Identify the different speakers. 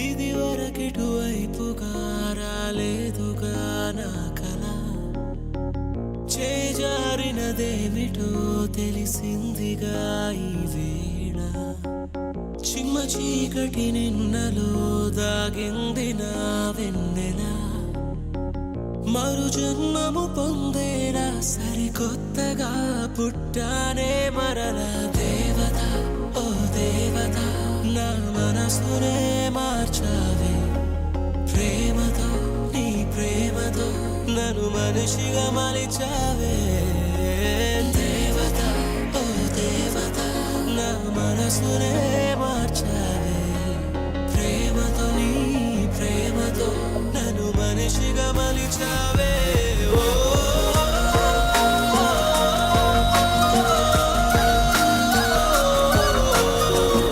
Speaker 1: ఇది వరకిటువైపుగా రాలేదుగా నా కల చేజారినదేమిటో తెలిసిందిగా ఈ వేళ చిమ్మ చీకటి నిన్నలో దాగింది నా వెన్నెల మరు జన్మము పొందేలా సరికొత్తగా పుట్టానే మరలా దేవత ఓ దేవత నా మనసునే మార్చావే ప్రేమతో నీ ప్రేమతో నన్ను మనిషిగా మలిచావే దేవత ఓ దేవత నా మనసునే మార్చావే ప్రేమతో నీ ప్రేమతో నన్ను మనిషిగా మలిచావే